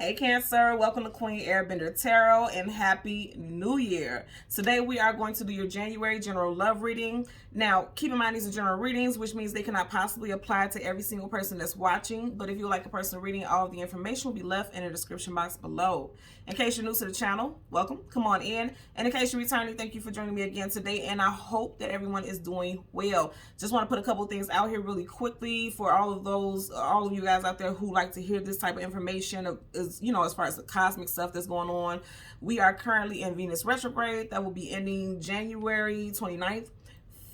Hey Cancer, welcome to Queen Airbender Tarot and Happy New Year. Today we are going to do your January general love reading. Now, keep in mind these are general readings, which means they cannot possibly apply to every single person that's watching. But if you like a person reading, all of the information will be left in the description box below. In case you're new to the channel, welcome, come on in. And in case you're returning, thank you for joining me again today. And I hope that everyone is doing well. Just want to put a couple things out here really quickly for all of you guys out there who like to hear this type of information, as far as the cosmic stuff that's going on. We are currently in Venus retrograde. That will be ending January 29th.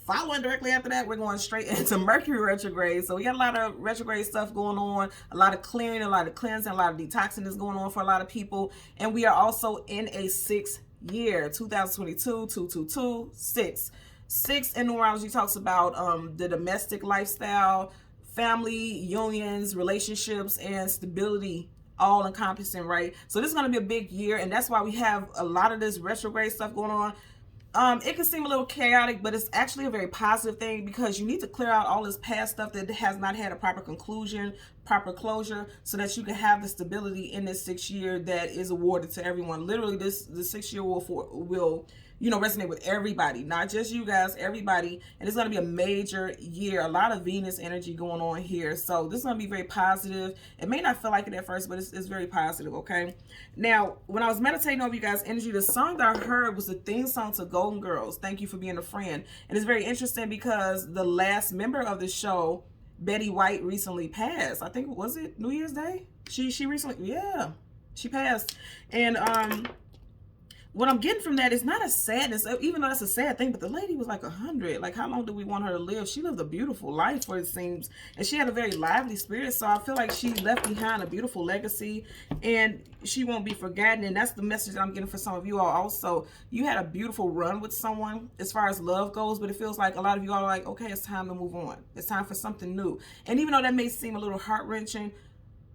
Following directly after that, we're going straight into Mercury retrograde. So we got a lot of retrograde stuff going on, a lot of clearing, a lot of cleansing, a lot of detoxing is going on for a lot of people. And we are also in a 6th year, 2022, 222, 6. 6 in numerology talks about the domestic lifestyle, family, unions, relationships, and stability, all encompassing, right? So this is going to be a big year, and that's why we have a lot of this retrograde stuff going on. It can seem a little chaotic, but it's actually a very positive thing because you need to clear out all this past stuff that has not had a proper conclusion, proper closure, so that you can have the stability in this 6th year that is awarded to everyone. Literally, the 6th year will resonate with everybody, not just you guys, everybody. And it's going to be a major year, a lot of Venus energy going on here. So this is going to be very positive. It may not feel like it at first, but it's very positive, okay? Now, when I was meditating over you guys' energy, the song that I heard was the theme song to Golden Girls, Thank You for Being a Friend. And it's very interesting because the last member of the show, Betty White, recently passed. I think, was it New Year's Day? She recently, yeah, she passed. And what I'm getting from that is not a sadness, even though that's a sad thing, but the lady was like 100. Like, how long do we want her to live? She lived a beautiful life, for it seems, and she had a very lively spirit. So I feel like she left behind a beautiful legacy, and she won't be forgotten. And that's the message that I'm getting for some of you all. Also, you had a beautiful run with someone as far as love goes, but it feels like a lot of you all are like, okay, it's time to move on. It's time for something new. And even though that may seem a little heart-wrenching,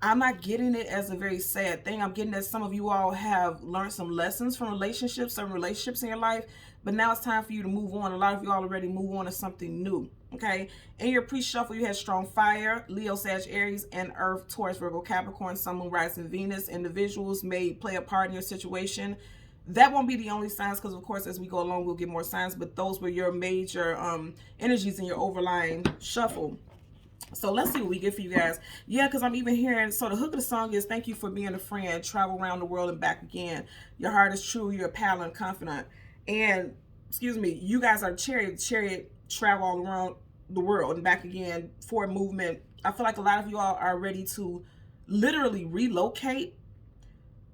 I'm not getting it as a very sad thing. I'm getting that some of you all have learned some lessons from relationships, some relationships in your life, but now it's time for you to move on. A lot of you all already move on to something new, okay? In your pre-shuffle, you had strong fire, Leo, Sag, Aries, and Earth, Taurus, Virgo, Capricorn, Sun, Moon, Rising, Venus. Individuals may play a part in your situation. That won't be the only signs because, of course, as we go along, we'll get more signs, but those were your major energies in your overlying shuffle. So let's see what we get for you guys. Yeah, because I'm even hearing, so the hook of the song is thank you for being a friend, travel around the world and back again. Your heart is true, you're a pal and confidant. And, excuse me, you guys are chariot, travel all around the world and back again for a movement. I feel like a lot of you all are ready to literally relocate.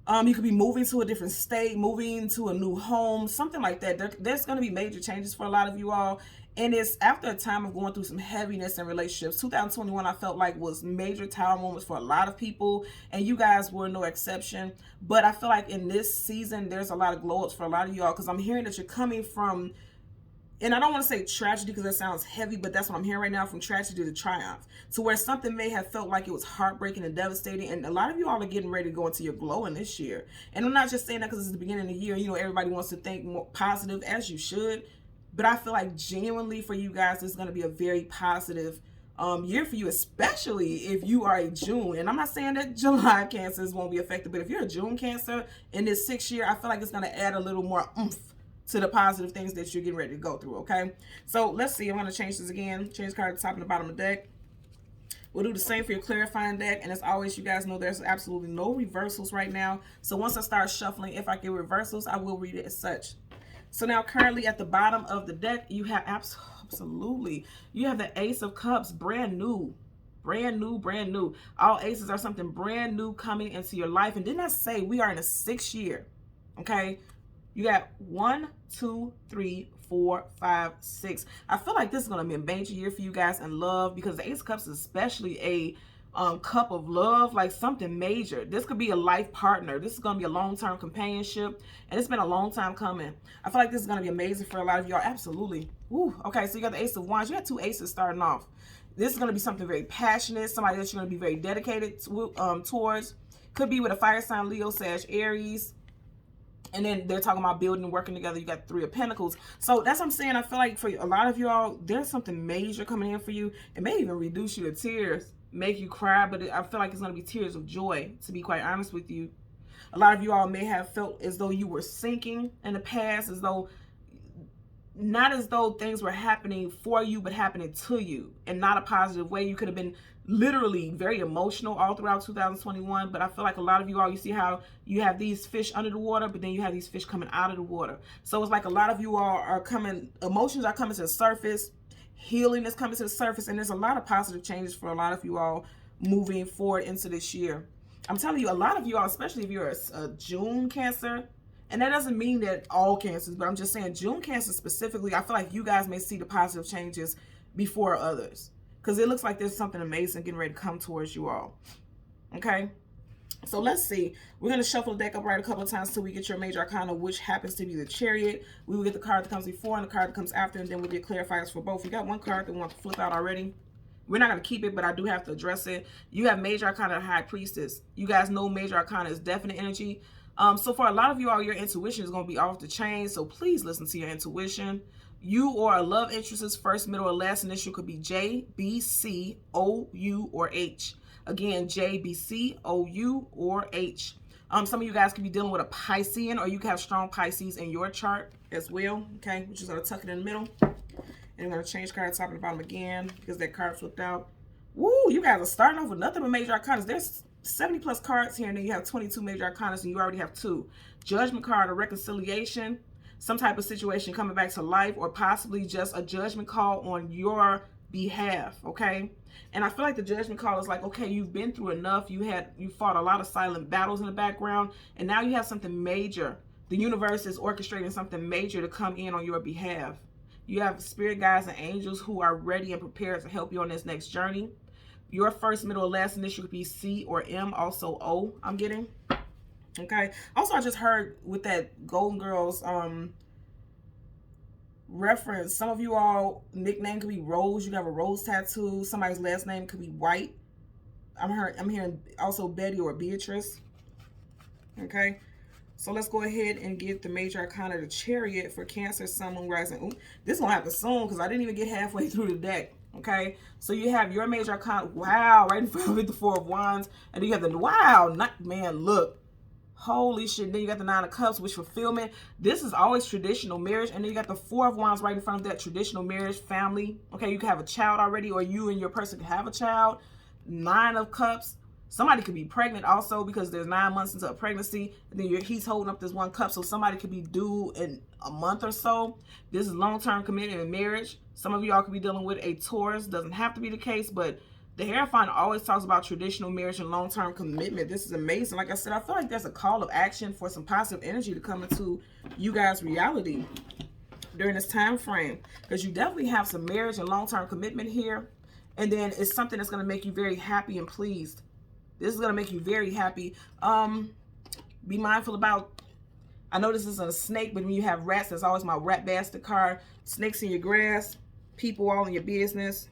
You could be moving to a different state, moving to a new home, something like that. There's going to be major changes for a lot of you all. And it's after a time of going through some heaviness in relationships. 2021, I felt like, was major tower moments for a lot of people. And you guys were no exception. But I feel like in this season, there's a lot of glow-ups for a lot of y'all. Because I'm hearing that you're coming from, and I don't want to say tragedy because that sounds heavy, but that's what I'm hearing right now, from tragedy to triumph. To where something may have felt like it was heartbreaking and devastating. And a lot of you all are getting ready to go into your glowing this year. And I'm not just saying that because it's the beginning of the year. You know, everybody wants to think more positive, as you should. But I feel like genuinely for you guys, this is going to be a very positive year for you, especially if you are a June. And I'm not saying that July Cancers won't be affected, but if you're a June Cancer in this 6th year, I feel like it's going to add a little more oomph to the positive things that you're getting ready to go through, okay? So let's see. I'm going to change this again. Change the card at the top and the bottom of the deck. We'll do the same for your clarifying deck. And as always, you guys know there's absolutely no reversals right now. So once I start shuffling, if I get reversals, I will read it as such. So now currently at the bottom of the deck, you have absolutely, you have the Ace of Cups, brand new. All aces are something brand new coming into your life. And didn't I say we are in a 6th year? Okay. You got 1, 2, 3, 4, 5, 6. I feel like this is going to be a major year for you guys in love because the Ace of Cups is especially a cup of love, like something major. This could be a life partner. This is going to be a long-term companionship, and it's been a long time coming. I feel like this is going to be amazing for a lot of y'all. Absolutely. Woo. Okay, so you got the Ace of Wands. You got 2 aces starting off. This is going to be something very passionate, somebody that you're going to be very dedicated to, towards. Could be with a fire sign, Leo, Sag, Aries. And then they're talking about building and working together. You got 3 of Pentacles. So that's what I'm saying. I feel like for a lot of y'all, there's something major coming in for you. It may even reduce you to tears. make you cry, but I feel like it's going to be tears of joy, to be quite honest with you. A lot of you all may have felt as though you were sinking in the past, as though, not as though things were happening for you, but happening to you in not a positive way. You could have been literally very emotional all throughout 2021, but I feel like a lot of you all, you see how you have these fish under the water, but then you have these fish coming out of the water. So it's like a lot of you all are coming, emotions are coming to the surface, healing is coming to the surface, and there's a lot of positive changes for a lot of you all moving forward into this year. I'm telling you, a lot of you all, especially if you're a June Cancer, and that doesn't mean that all Cancers, but I'm just saying June Cancer specifically, I feel like you guys may see the positive changes before others, because it looks like there's something amazing getting ready to come towards you all. Okay, so let's see. We're going to shuffle the deck upright a couple of times till we get your major arcana, which happens to be the Chariot. We will get the card that comes before and the card that comes after, and then we'll get clarifiers for both. We got one card that we want to flip out already. We're not going to keep it, but I do have to address it. You have major arcana, High Priestess. You guys know major arcana is definite energy. So for a lot of you all, your intuition is going to be off the chain. So please listen to your intuition. You or a love interest's first, middle, or last initial could be J, B, C, O, U, or H. Again, J, B, C, O, U, or H. Some of you guys could be dealing with a Piscean, or you can have strong Pisces in your chart as well. Okay, we're just going to tuck it in the middle. And we're going to change card top and bottom again because that card flipped out. Woo, you guys are starting off with nothing but major arcana. There's 70 plus cards here, and then you have 22 major arcana, and you already have 2. Judgment card, a reconciliation, some type of situation coming back to life, or possibly just a judgment call on your behalf, okay? And I feel like the judgment call is like, okay, you've been through enough. You fought a lot of silent battles in the background, and now you have something major. The universe is orchestrating something major to come in on your behalf. You have spirit guides and angels who are ready and prepared to help you on this next journey. Your first, middle, or last initial could be C or M, also O, I'm getting. Okay. Also, I just heard with that Golden Girls reference, some of you all nickname could be Rose. You have a rose tattoo. Somebody's last name could be White. I'm hearing also Betty or Beatrice. Okay. So let's go ahead and get the major arcana, the Chariot, for Cancer, Sun, Moon, Rising. Ooh, this one happen soon because I didn't even get halfway through the deck. Okay, so you have your major arcana. Wow, right in front of it, the 4 of Wands, and then you have the wow. Not man, look, holy shit. Then you got the 9 of Cups, which fulfillment. This is always traditional marriage, and then you got the 4 of Wands right in front of that traditional marriage, family. Okay, you can have a child already, or you and your person can have a child. 9 of Cups. Somebody could be pregnant also because there's 9 months into a pregnancy. And then he's holding up this 1 cup. So somebody could be due in a month or so. This is long-term commitment in marriage. Some of y'all could be dealing with a Taurus. Doesn't have to be the case, but the Hierophant always talks about traditional marriage and long-term commitment. This is amazing. Like I said, I feel like there's a call of action for some positive energy to come into you guys' reality during this time frame. Because you definitely have some marriage and long-term commitment here. And then it's something that's going to make you very happy and pleased. This is going to make you very happy. Be mindful about, I know this isn't a snake, but when you have rats, that's always my rat bastard card. Snakes in your grass, people all in your business.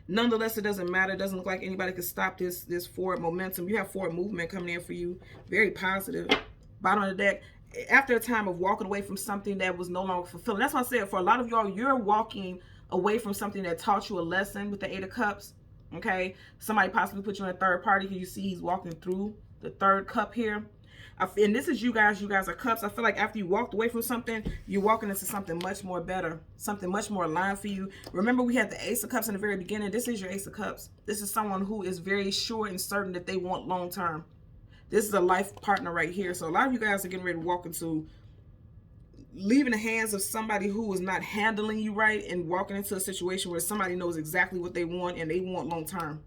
Nonetheless, it doesn't matter. It doesn't look like anybody can stop this forward momentum. You have forward movement coming in for you. Very positive. Bottom of the deck. After a time of walking away from something that was no longer fulfilling. That's why I said for a lot of y'all, you're walking away from something that taught you a lesson with the 8 of Cups. Okay, somebody possibly put you in a third party because you see he's walking through the 3rd cup here. And this is you guys are cups. I feel like after you walked away from something, you're walking into something much more better, something much more aligned for you. Remember, we had the Ace of Cups in the very beginning. This is your Ace of Cups. This is someone who is very sure and certain that they want long term. This is a life partner right here. So a lot of you guys are getting ready to walk into leaving the hands of somebody who is not handling you right and walking into a situation where somebody knows exactly what they want and they want long term.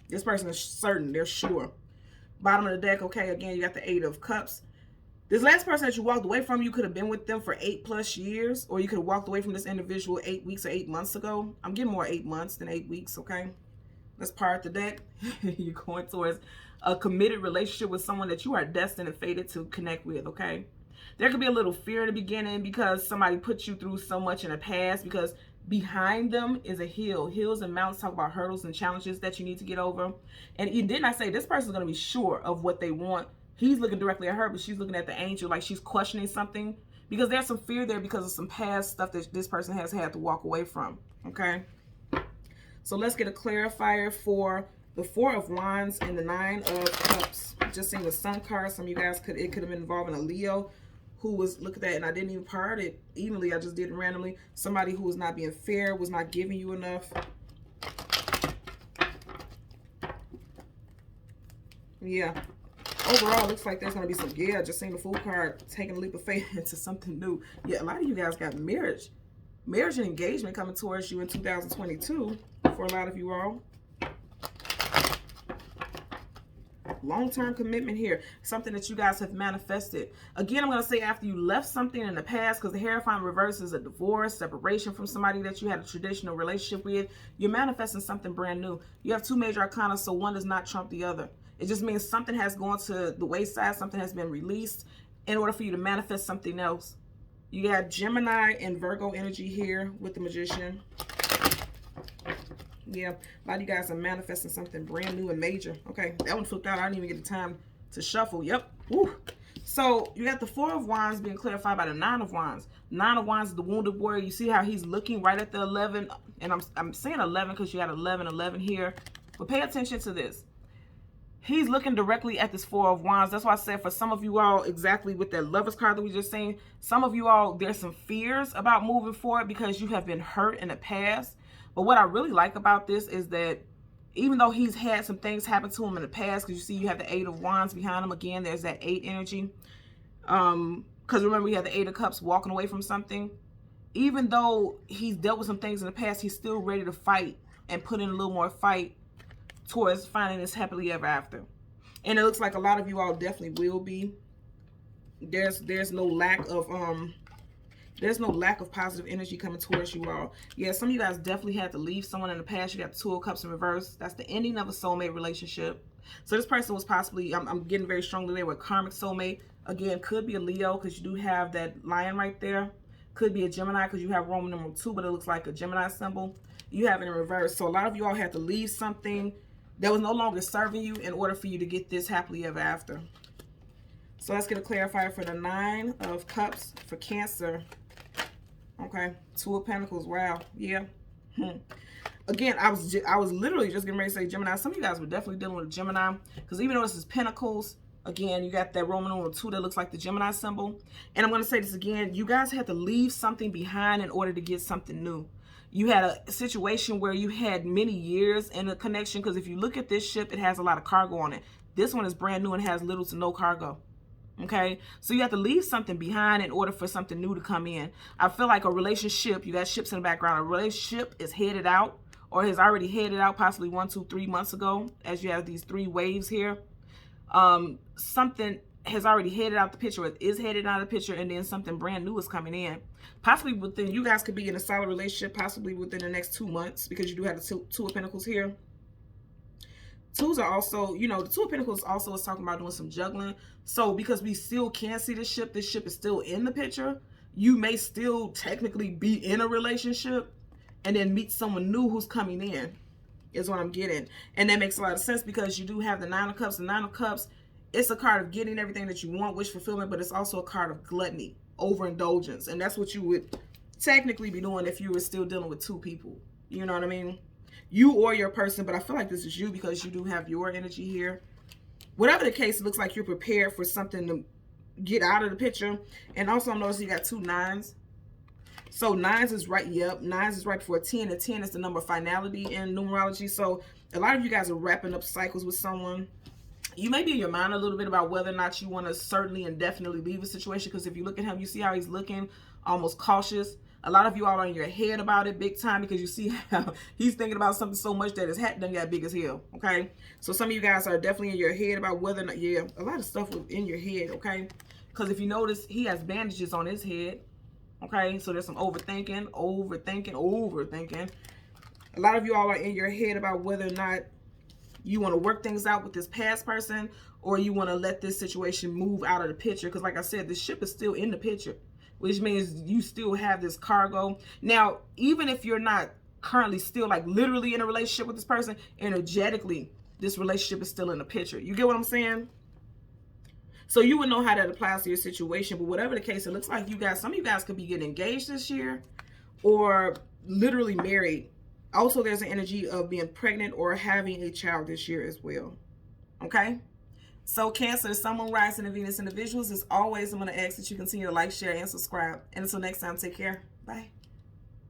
This person is certain, they're sure. Bottom of the deck, okay, again, you got the 8 of Cups. This last person that you walked away from, you could have been with them for 8+ years, or you could have walked away from this individual 8 weeks or 8 months ago. I'm getting more 8 months than 8 weeks, okay? Let's part the deck. You're going towards a committed relationship with someone that you are destined and fated to connect with, okay? There could be a little fear in the beginning because somebody put you through so much in the past, because behind them is a hill. Hills and mountains talk about hurdles and challenges that you need to get over. And didn't I say this person is going to be sure of what they want? He's looking directly at her, but she's looking at the angel like she's questioning something, because there's some fear there because of some past stuff that this person has had to walk away from, okay? So let's get a clarifier for the Four of Wands and the Nine of Cups. Just seeing the Sun card. Some of you guys it could have been involving a Leo who was, look at that, and I didn't even part it evenly. I just did it randomly. Somebody who was not being fair, was not giving you enough. Yeah. Overall, looks like there's going to be some, yeah, just seeing the Fool card, taking a leap of faith into something new. Yeah, a lot of you guys got marriage and engagement coming towards you in 2022 for a lot of you all. Long-term commitment here, something that you guys have manifested. Again, I'm going to say after you left something in the past, because the Hierophant reverse is a divorce, separation from somebody that you had a traditional relationship with. You're manifesting something brand new. You have two major arcana, so one does not trump the other. It just means something has gone to the wayside, something has been released in order for you to manifest something else. You got Gemini and Virgo energy here with the Magician. Yeah, a lot of you guys are manifesting something brand new and major. Okay, that one flipped out. I didn't even get the time to shuffle. Yep. Woo. So you got the Four of Wands being clarified by the Nine of Wands. Nine of Wands is the wounded warrior. You see how he's looking right at the 11. And I'm saying 11 because you got 11 here. But pay attention to this. He's looking directly at this Four of Wands. That's why I said for some of you all, exactly with that Lovers card that we just seen, some of you all, there's some fears about moving forward because you have been hurt in the past. But what I really like about this is that even though he's had some things happen to him in the past, because you see you have the Eight of Wands behind him. Again, there's that 8 energy. Because remember, we have the Eight of Cups walking away from something. Even though he's dealt with some things in the past, he's still ready to fight and put in a little more fight towards finding this happily ever after. And it looks like a lot of you all definitely will be. There's no lack of positive energy coming towards you all. Yeah, some of you guys definitely had to leave someone in the past. You got the Two of Cups in reverse. That's the ending of a soulmate relationship. So this person was possibly, I'm getting very strongly there with karmic soulmate. Again, could be a Leo because you do have that lion right there. Could be a Gemini because you have Roman numeral 2, but it looks like a Gemini symbol. You have it in reverse. So a lot of you all had to leave something that was no longer serving you in order for you to get this happily ever after. So let's get a clarifier for the Nine of Cups for Cancer. Okay, Two of Pentacles. Wow. Yeah. Again, I was literally just getting ready to say Gemini. Some of you guys were definitely dealing with a Gemini because even though this is Pentacles, again, you got that Roman numeral 2 that looks like the Gemini symbol. And I'm going to say this again. You guys had to leave something behind in order to get something new. You had a situation where you had many years in a connection, because if you look at this ship, it has a lot of cargo on it. This one is brand new and has little to no cargo. Okay, so you have to leave something behind in order for something new to come in. I feel like a relationship, you got ships in the background, a relationship is headed out or has already headed out possibly 1, 2, 3 months ago, as you have these 3 waves here. Something has already headed out the picture, or is headed out of the picture, and then something brand new is coming in. Possibly within, you guys could be in a solid relationship, possibly within the next 2 months, because you do have the two of Pentacles here. Twos are also, you know, the Two of Pentacles also is talking about doing some juggling. So because we still can see this ship is still in the picture. You may still technically be in a relationship and then meet someone new who's coming in, is what I'm getting. And that makes a lot of sense because you do have the Nine of Cups. The Nine of Cups, it's a card of getting everything that you want, wish fulfillment, but it's also a card of gluttony, overindulgence. And that's what you would technically be doing if you were still dealing with 2 people. You know what I mean? You or your person, but I feel like this is you because you do have your energy here. Whatever the case, it looks like you're prepared for something to get out of the picture. And also I'm noticing you got 2 9s. So 9s is right, yep, 9s is right before 10, and 10 is the number of finality in numerology. So a lot of you guys are wrapping up cycles with someone. You may be in your mind a little bit about whether or not you want to certainly and definitely leave a situation, because if you look at him, you see how he's looking almost cautious. A lot of you all are in your head about it big time because you see how he's thinking about something so much that his hat done got big as hell, okay? So some of you guys are definitely in your head about whether or not, yeah, a lot of stuff was in your head, okay? Because if you notice, he has bandages on his head, okay? So there's some overthinking. A lot of you all are in your head about whether or not you want to work things out with this past person or you want to let this situation move out of the picture. Because like I said, the ship is still in the picture, which means you still have this cargo. Now, even if you're not currently still like literally in a relationship with this person, energetically, this relationship is still in the picture. You get what I'm saying? So you would know how that applies to your situation. But whatever the case, it looks like you guys, some of you guys could be getting engaged this year or literally married Also, there's an energy of being pregnant or having a child this year as well. Okay? So Cancer, Sun, Moon, Rising, and Venus individuals, as always, I'm going to ask that you continue to like, share, and subscribe. And until next time, take care. Bye.